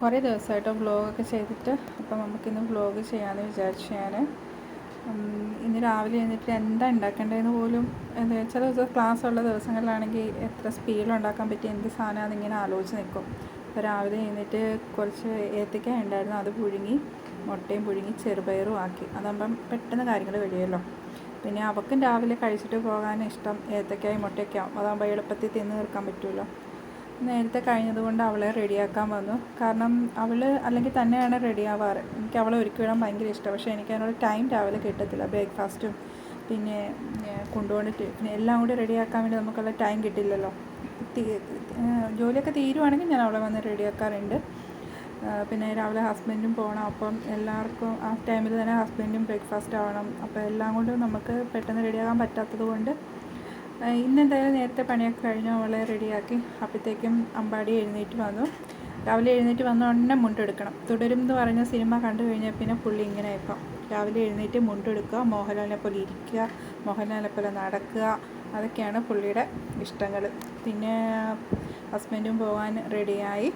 കുറേ ദിവസമായിട്ട് വ്ളോഗൊക്കെ ചെയ്തിട്ട് അപ്പം നമുക്കിന്ന് വ്ളോഗ് ചെയ്യാമെന്ന് വിചാരിച്ചു ഞാൻ. ഇന്ന് രാവിലെ എഴുന്നേറ്റ് എന്താ ഉണ്ടാക്കേണ്ടതെന്ന് പോലും ചില ദിവസം ക്ലാസ് ഉള്ള ദിവസങ്ങളിലാണെങ്കിൽ എത്ര സ്പീഡിൽ ഉണ്ടാക്കാൻ പറ്റിയ എന്ത് സാധനമാണെന്ന് ഇങ്ങനെ ആലോചിച്ച് നിൽക്കും. അപ്പോൾ രാവിലെ എഴുന്നേറ്റ് കുറച്ച് ഏത്തക്ക ഉണ്ടായിരുന്നു, അത് പുഴുങ്ങി മുട്ടയും പുഴുങ്ങി ചെറുപയറും ആക്കി. അതാകുമ്പം പെട്ടെന്ന് കാര്യങ്ങൾ കഴിയുമല്ലോ. പിന്നെ അവൾക്കും രാവിലെ കഴിച്ചിട്ട് പോകാൻ ഇഷ്ടം ഏത്തക്കായും മുട്ടയൊക്കെ ആവും. അതാകുമ്പോൾ എളുപ്പത്തിൽ തിന്ന് തീർക്കാൻ പറ്റുമല്ലോ. നേരത്തെ കഴിഞ്ഞതുകൊണ്ട് അവളെ റെഡിയാക്കാൻ വന്നു. കാരണം അവൾ അല്ലെങ്കിൽ തന്നെയാണ് റെഡിയാവാറ്. എനിക്ക് അവളെ ഒരുക്കി വിടാൻ ഭയങ്കര ഇഷ്ടമാണ്. പക്ഷേ എനിക്ക് അതിനോട് ടൈം രാവിലെ കിട്ടത്തില്ല. ബ്രേക്ക്ഫാസ്റ്റും പിന്നെ കൊണ്ടുപോയിട്ട് പിന്നെ എല്ലാം കൂടി റെഡിയാക്കാൻ വേണ്ടി നമുക്കുള്ള ടൈം കിട്ടില്ലല്ലോ. ജോലിയൊക്കെ തീരുവാണെങ്കിൽ ഞാൻ അവളെ വന്ന് റെഡിയാക്കാറുണ്ട്. പിന്നെ രാവിലെ ഹസ്ബൻഡും പോകണം. അപ്പം എല്ലാവർക്കും ആ ടൈമിൽ തന്നെ ഹസ്ബൻഡും ബ്രേക്ക്ഫാസ്റ്റ് ആവണം. അപ്പോൾ എല്ലാം കൊണ്ടും നമുക്ക് പെട്ടെന്ന് റെഡിയാകാൻ പറ്റാത്തത് കൊണ്ട് ഇന്നെന്തായാലും നേരത്തെ പണിയൊക്കെ കഴിഞ്ഞു അവളെ റെഡിയാക്കി. അപ്പോഴത്തേക്കും അമ്പാടി എഴുന്നേറ്റ് വന്നു. രാവിലെ എഴുന്നേറ്റ് വന്ന ഉടനെ മുണ്ടെടുക്കണം. തുടരും എന്ന് പറഞ്ഞ സിനിമ കണ്ടു കഴിഞ്ഞാൽ പിന്നെ പുള്ളി ഇങ്ങനെ ഇപ്പം രാവിലെ എഴുന്നേറ്റ് മുണ്ടെടുക്കുക, മോഹൻലാലിനെ പോലെ ഇരിക്കുക, മോഹൻലാലിനെ പോലെ നടക്കുക, അതൊക്കെയാണ് പുള്ളിയുടെ ഇഷ്ടങ്ങൾ. പിന്നെ ഹസ്ബൻഡും പോകാൻ റെഡിയായി.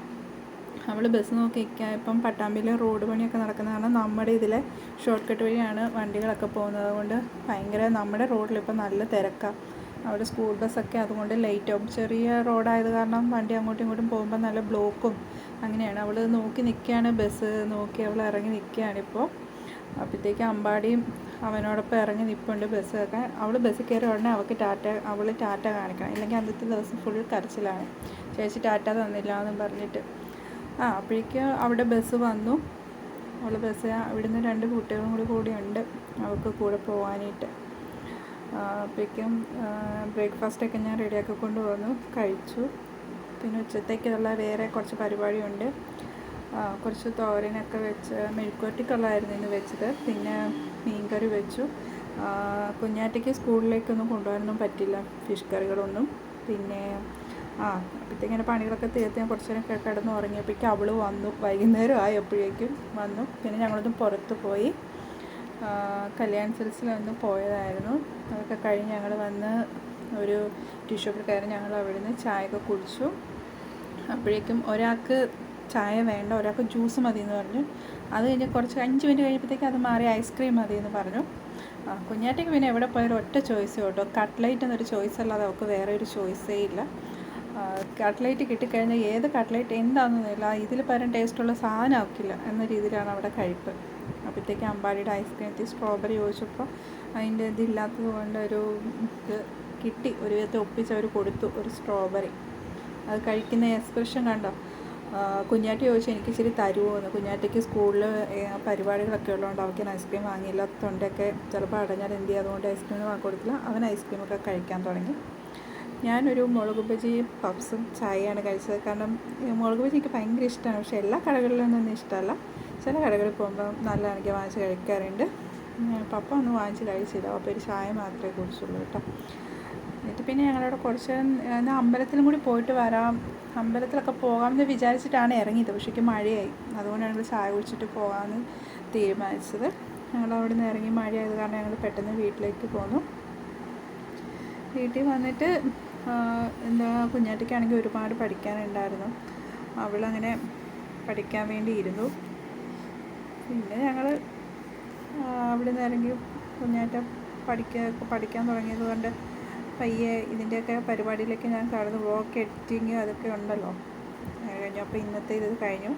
അവൾ ബസ് നോക്കി നിൽക്കുക. ഇപ്പം പട്ടാമ്പിയിൽ റോഡ് പണിയൊക്കെ നടക്കുന്നതാണ്. നമ്മുടെ ഇതിലെ ഷോർട്ട് കട്ട് വഴിയാണ് വണ്ടികളൊക്കെ പോകുന്നത്. അതുകൊണ്ട് ഭയങ്കര നമ്മുടെ റോഡിലിപ്പം നല്ല തിരക്കാണ്. അവിടെ സ്കൂൾ ബസ്സൊക്കെ അതുകൊണ്ട് ലേറ്റ് ആവും. ചെറിയ റോഡായത് കാരണം വണ്ടി അങ്ങോട്ടും ഇങ്ങോട്ടും പോകുമ്പോൾ നല്ല ബ്ലോക്കും അങ്ങനെയാണ്. അവൾ നോക്കി നിൽക്കുകയാണ്, ബസ് നോക്കി അവൾ ഇറങ്ങി നിൽക്കുകയാണിപ്പോൾ. അപ്പോഴത്തേക്ക് അമ്പാടിയും അവനോടൊപ്പം ഇറങ്ങി നിൽപ്പുണ്ട് ബസ്സൊക്കെ. അവൾ ബസ്സിൽ കയറി ഉടനെ അവൾ ടാറ്റ കാണിക്കണം, ഇല്ലെങ്കിൽ അന്നത്തെ ദിവസം ഫുൾ കരച്ചിലാണ്. ചേച്ചി ടാറ്റ തന്നില്ല എന്നും പറഞ്ഞിട്ട്. അപ്പോഴേക്കും അവിടെ ബസ് വന്നു. അവൾ ബസ് ഇവിടുന്ന് 2 കുട്ടികളും കൂടിയുണ്ട് അവൾക്ക് കൂടെ പോകാനായിട്ട്. അപ്പോഴേക്കും ബ്രേക്ക്ഫാസ്റ്റൊക്കെ ഞാൻ റെഡിയാക്കി കൊണ്ടുവന്നു, കഴിച്ചു. പിന്നെ ഉച്ചത്തേക്കുള്ള വേറെ കുറച്ച് പരിപാടിയുണ്ട്. കുറച്ച് തോരനൊക്കെ വെച്ച് മെഴുക്കുവരട്ടിക്കുള്ളതായിരുന്നു ഇന്ന് വെച്ചത്. പിന്നെ മീൻകറി വെച്ചു. കുഞ്ഞാറ്റയ്ക്ക് സ്കൂളിലേക്കൊന്നും കൊണ്ടുപോകാനൊന്നും പറ്റില്ല ഫിഷ് കറികളൊന്നും. പിന്നെ അപ്പോഴത്തേക്കിങ്ങനെ പണികളൊക്കെ തീർത്ത് ഞാൻ കുറച്ച് നേരം കിടന്ന് ഉറങ്ങിയപ്പോഴേക്കും അവൾ വന്നു. വൈകുന്നേരം ആയപ്പോഴേക്കും വന്നു. പിന്നെ ഞങ്ങളൊന്ന് പുറത്ത് പോയി. കല്യാൺ സിൽക്സിലൊന്ന് പോയതായിരുന്നു. അതൊക്കെ കഴിഞ്ഞ് ഞങ്ങൾ വന്ന് ഒരു ടീ ഷോപ്പിൽ കയറി ഞങ്ങൾ അവിടെ നിന്ന് ചായയൊക്കെ കുടിച്ചു. അപ്പോഴേക്കും ഒരാൾക്ക് ചായ വേണ്ട, ഒരാൾക്ക് ജ്യൂസ് മതി എന്ന് പറഞ്ഞു. അത് കഴിഞ്ഞ് കുറച്ച് 5 മിനിറ്റ് കഴിഞ്ഞപ്പോഴത്തേക്ക് അത് മാറി ഐസ്ക്രീം മതി എന്ന് പറഞ്ഞു. കുഞ്ഞാറ്റയ്ക്ക് പിന്നെ എവിടെ പോയാലും ഒറ്റ ചോയ്സേ കേട്ടോ, കട്ട്ലൈറ്റ് എന്നൊരു ചോയ്സ് അല്ലാതെ അവൾക്ക് വേറെ ഒരു ചോയ്സേ ഇല്ല. കട്ട്ലൈറ്റ് കിട്ടിക്കഴിഞ്ഞാൽ ഏത് കട്ട്ലൈറ്റ് എന്താണെന്നൊന്നുമില്ല, ഇതിൽ പരം ടേസ്റ്റുള്ള സാധനം ആക്കില്ല എന്ന രീതിയിലാണ് അവിടെ കഴിപ്പ്. അപ്പോഴത്തേക്ക് അമ്പാടിയുടെ ഐസ്ക്രീമത്തിൽ സ്ട്രോബെറി ചോദിച്ചപ്പോൾ അതിൻ്റെ ഇതില്ലാത്തത് കൊണ്ട് ഒരു ഇത് കിട്ടി. ഒരു വിധത്തിൽ ഒപ്പിച്ച് അവർ കൊടുത്തു, ഒരു സ്ട്രോബെറി. അത് കഴിക്കുന്ന എക്സ്പ്രഷൻ കണ്ടോ. കുഞ്ഞാറ്റ ചോദിച്ചു എനിക്ക് ഇച്ചിരി തരുമോ എന്ന്. കുഞ്ഞാറ്റയ്ക്ക് സ്കൂളിൽ പരിപാടികളൊക്കെ ഉള്ളതുകൊണ്ട് അവർക്ക് ഐസ്ക്രീം വാങ്ങിയില്ല. തൊണ്ടയൊക്കെ ചിലപ്പോൾ അടഞ്ഞാൽ എന്ത് ചെയ്യും, അതുകൊണ്ട് ഐസ്ക്രീം കൊടുത്തില്ല. അവൻ ഐസ്ക്രീമൊക്കെ കഴിക്കാൻ തുടങ്ങി. ഞാനൊരു മുളക് ബജിയും പപ്സും ചായയാണ് കഴിച്ചത്. കാരണം മുളക് ബജി എനിക്ക് ഭയങ്കര ഇഷ്ടമാണ്. പക്ഷേ എല്ലാ കടകളിലൊന്നും ഇഷ്ടമല്ല. ചില കടകളിൽ പോകുമ്പോൾ നല്ലതാണെങ്കിൽ വാങ്ങിച്ച് കഴിക്കാറുണ്ട്. പപ്പ ഒന്നും വാങ്ങിച്ച് കഴിച്ചില്ല. അപ്പോൾ ഒരു ചായ മാത്രമേ കുടിച്ചുള്ളൂ കേട്ടോ. എന്നിട്ട് പിന്നെ ഞങ്ങളവിടെ കുറച്ച് എന്നാൽ അമ്പലത്തിലും കൂടി പോയിട്ട് വരാം, അമ്പലത്തിലൊക്കെ പോകാമെന്ന് വിചാരിച്ചിട്ടാണ് ഇറങ്ങിയത്. പക്ഷേക്ക് മഴയായി. അതുകൊണ്ടാണ് ഞങ്ങൾ ചായ കുടിച്ചിട്ട് പോകാമെന്ന് തീരുമാനിച്ചത്. ഞങ്ങളവിടെ നിന്ന് ഇറങ്ങി മഴയായത് കാരണം ഞങ്ങൾ പെട്ടെന്ന് വീട്ടിലേക്ക് പോന്നു. വീട്ടിൽ വന്നിട്ട് കുഞ്ഞാറ്റയ്ക്കാണെങ്കിൽ ഒരുപാട് പഠിക്കാനുണ്ടായിരുന്നു. അവളങ്ങനെ പഠിക്കാൻ വേണ്ടി ഇരുന്നു. പിന്നെ ഞങ്ങൾ അവിടെ നിന്ന് ഇറങ്ങി കുഞ്ഞാറ്റ പഠിക്കാൻ തുടങ്ങിയത് കൊണ്ട് പയ്യെ ഇതിൻ്റെയൊക്കെ പരിപാടിയിലേക്ക് ഞാൻ കടന്നു. വ്ളോഗ് എഡിറ്റിങ് അതൊക്കെ ഉണ്ടല്ലോ കഴിഞ്ഞു. അപ്പോൾ ഇന്നത്തെ ഇത് കഴിഞ്ഞു.